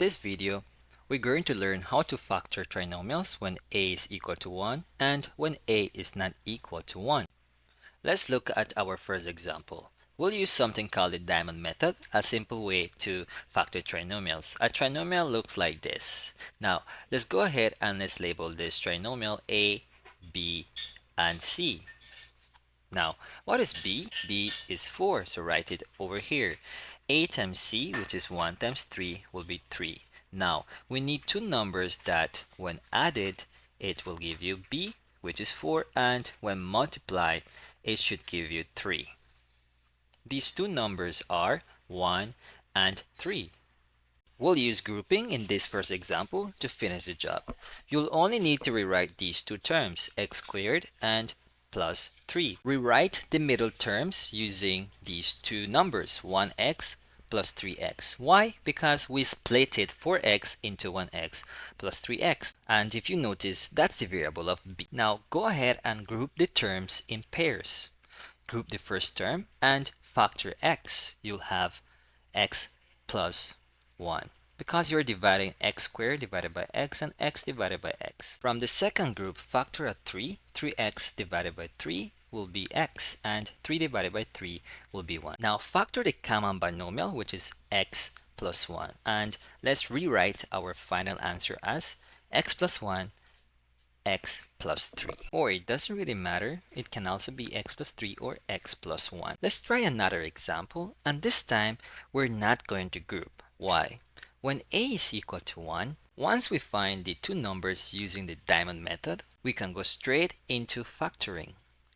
this video, we're going to learn how to factor trinomials when a is equal to 1 and when a is not equal to 1. Let's look at our first example. We'll use something called the diamond method, a simple way to factor trinomials. A trinomial looks like this. Now, let's go ahead and let's label this trinomial A, B, and C. Now, what is b? b is 4, so write it over here. A times c, which is 1 times 3, will be 3. Now, we need two numbers that, when added, it will give you b, which is 4, and when multiplied, it should give you 3. These two numbers are 1 and 3. We'll use grouping in this first example to finish the job. You'll only need to rewrite these two terms, x squared and plus 3. Rewrite the middle terms using these two numbers, 1x plus 3x. Why? Because we split it 4x into 1x plus 3x. And if you notice, that's the variable of b. Now go ahead and group the terms in pairs. Group the first term and factor x. You'll have x plus 1. Because you're dividing x squared divided by x and x divided by x. From the second group, factor a 3. 3x divided by 3 will be x, and 3 divided by 3 will be 1. Now factor the common binomial, which is x plus 1. And let's rewrite our final answer as x plus 1 x plus 3. Or it doesn't really matter, it can also be x plus 3 or x plus 1. Let's try another example, and this time we're not going to group. Why? When a is equal to 1, once we find the two numbers using the diamond method, we can go straight into factoring.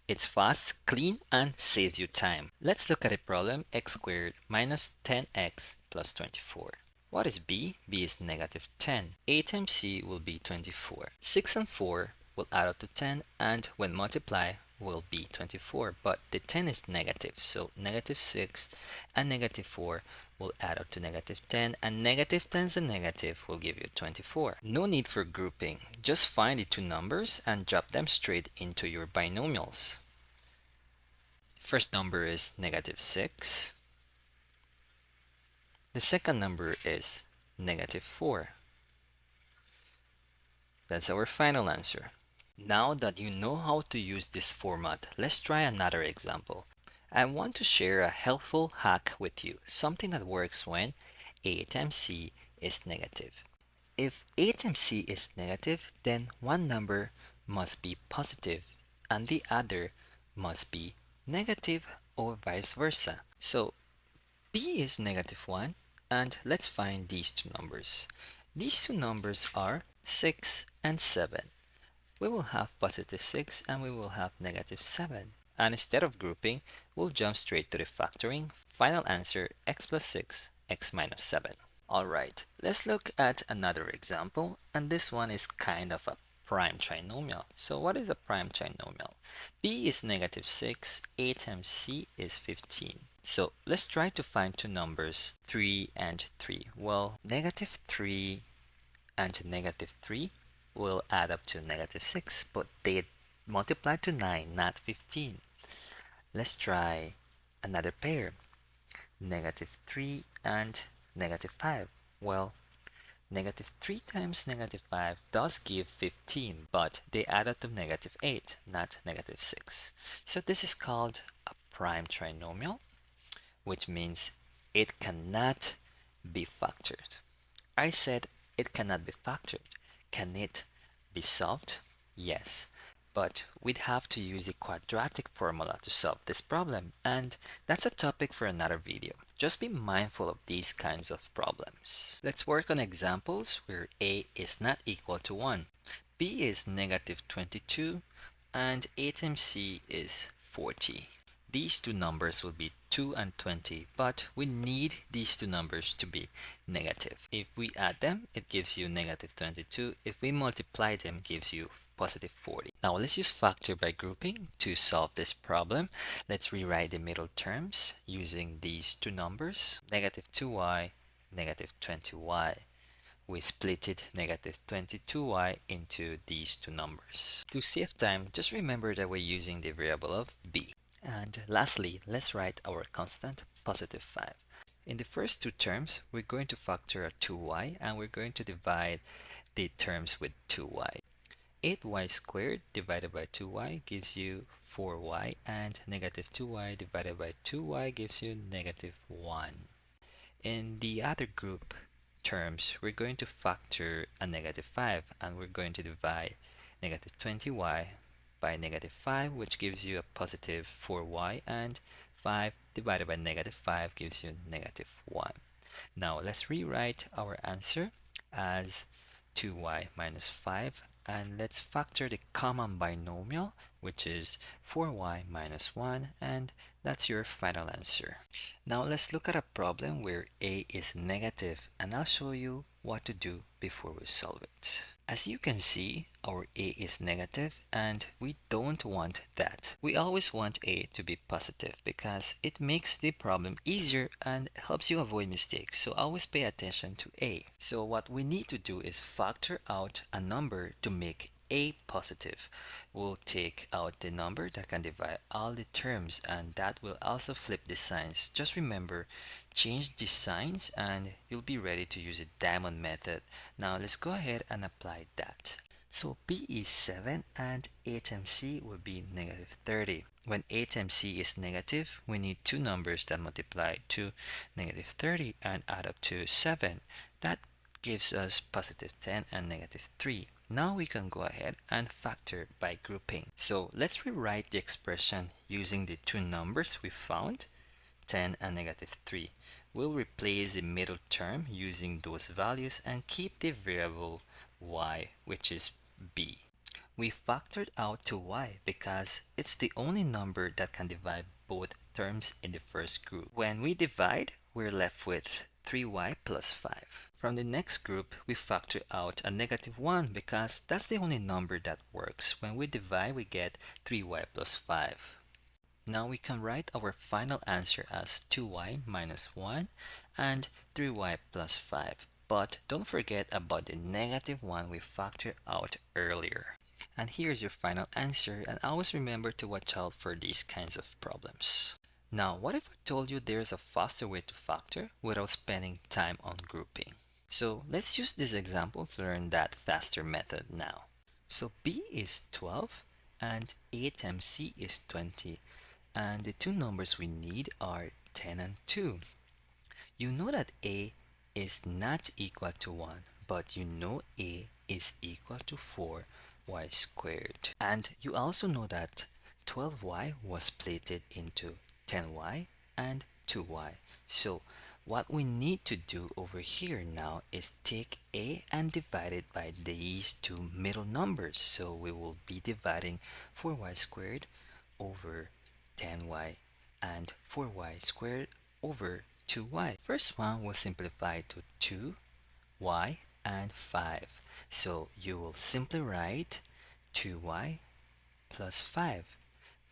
It's fast, clean, and saves you time. Let's look at a problem, x squared minus 10x plus 24. What is b? b is negative 10. a times c will be 24. 6 and 4 will add up to 10, and when multiplied will be 24. But the 10 is negative, so negative 6 and negative 4 will add up to negative 10, and negative times a negative will give you 24. No need for grouping. Just find the two numbers and drop them straight into your binomials. First number is negative 6. The second number is negative 4. That's our final answer. Now that you know how to use this format, let's try another example. I want to share a helpful hack with you, something that works when a times c is negative. If a times c is negative, then one number must be positive and the other must be negative, or vice versa. So b is negative 1, and let's find these two numbers. These two numbers are 6 and 7. We will have positive 6 and we will have negative 7. And instead of grouping, we'll jump straight to the factoring. Final answer, x plus 6, x minus 7. Alright, let's look at another example, and this one is kind of a prime trinomial. So what is a prime trinomial? b is negative 6, a times c is 15. So let's try to find two numbers, 3 and 3. Well, negative 3 and negative 3 will add up to negative 6, but they multiply to 9, not 15. Let's try another pair, negative 3 and negative 5. Well, negative 3 times negative 5 does give 15, but they add up to negative 8, not negative 6. So this is called a prime trinomial, which means it cannot be factored. I said it cannot be factored. Can it be solved? Yes, but we'd have to use a quadratic formula to solve this problem, and that's a topic for another video. Just be mindful of these kinds of problems. Let's work on examples where a is not equal to 1. b is negative 22 and a times c is 40. These two numbers will be 2 and 20, but we need these two numbers to be negative. If we add them, it gives you negative 22. If we multiply them, it gives you positive 40. Now let's use factor by grouping to solve this problem. Let's rewrite the middle terms using these two numbers, negative 2y, negative 20y. We split it negative 22y into these two numbers. To save time, just remember that we're using the variable of b. And lastly, let's write our constant, positive 5. In the first two terms, we're going to factor a 2y and we're going to divide the terms with 2y. 8y squared divided by 2y gives you 4y, and negative 2y divided by 2y gives you negative 1. In the other group terms, we're going to factor a negative 5 and we're going to divide negative 20y by negative 5, which gives you a positive 4y, and 5 divided by negative 5 gives you negative 1. Now let's rewrite our answer as 2y minus 5, and let's factor the common binomial, which is 4y minus 1, and that's your final answer. Now let's look at a problem where a is negative, and I'll show you what to do before we solve it. As you can see, our a is negative and we don't want that. We always want a to be positive because it makes the problem easier and helps you avoid mistakes. So always pay attention to a. So what we need to do is factor out a number to make a positive. We'll take out the number that can divide all the terms, and that will also flip the signs. Just remember, change the signs and you'll be ready to use the diamond method. Now let's go ahead and apply that. So b is 7 and a times c will be negative 30. When a times c is negative, we need two numbers that multiply to negative 30 and add up to 7. That gives us positive 10 and negative 3. Now we can go ahead and factor by grouping. So let's rewrite the expression using the two numbers we found, 10 and negative 3. We'll replace the middle term using those values and keep the variable y, which is b. We factored out 2y because it's the only number that can divide both terms in the first group. When we divide, we're left with 3y plus 5. From the next group, we factor out a negative 1 because that's the only number that works. When we divide, we get 3y plus 5. Now we can write our final answer as 2y minus 1 and 3y plus 5. But don't forget about the negative 1 we factored out earlier. And here's your final answer, and always remember to watch out for these kinds of problems. Now, what if I told you there's a faster way to factor without spending time on grouping? So let's use this example to learn that faster method now. So b is 12 and a times c is 20, and the two numbers we need are 10 and 2. You know that a is not equal to 1, but you know a is equal to 4y squared. And you also know that 12y was split into 10y and 2y. So what we need to do over here now is take a and divide it by these two middle numbers. So we will be dividing 4y squared over 10y and 4y squared over 2y. First one will simplify to 2y and 5. So you will simply write 2y plus 5.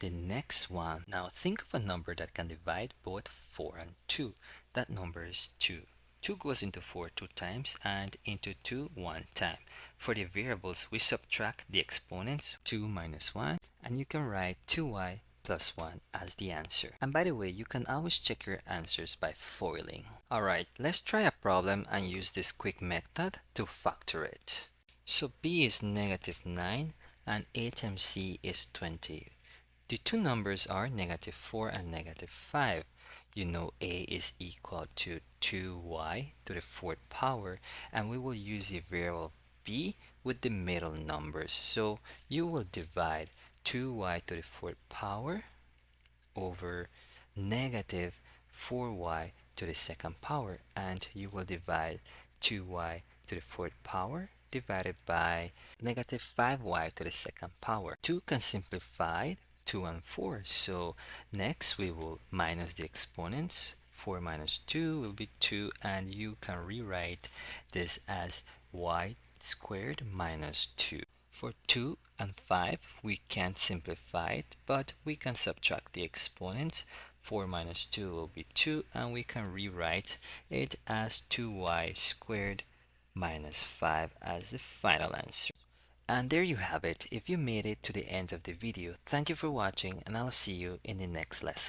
The next one, now think of a number that can divide both 4 and 2. That number is 2. 2 goes into 4 two times and into 2 one time. For the variables, we subtract the exponents, 2 minus 1, and you can write 2y plus 1 as the answer. And by the way, you can always check your answers by foiling. Alright, let's try a problem and use this quick method to factor it. So b is negative 9 and a times c is 20. The two numbers are negative 4 and negative 5. You know a is equal to 2y to the fourth power, and we will use the variable b with the middle numbers. So you will divide 2y to the fourth power over negative 4y to the second power, and you will divide 2y to the fourth power divided by negative 5y to the second power. 2 can simplify 2 and 4. So next we will minus the exponents. 4 minus 2 will be 2, and you can rewrite this as y squared minus 2. For 2 and 5, we can't simplify it, but we can subtract the exponents. 4 minus 2 will be 2, and we can rewrite it as 2y squared minus 5 as the final answer. And there you have it. If you made it to the end of the video, thank you for watching, and I'll see you in the next lesson.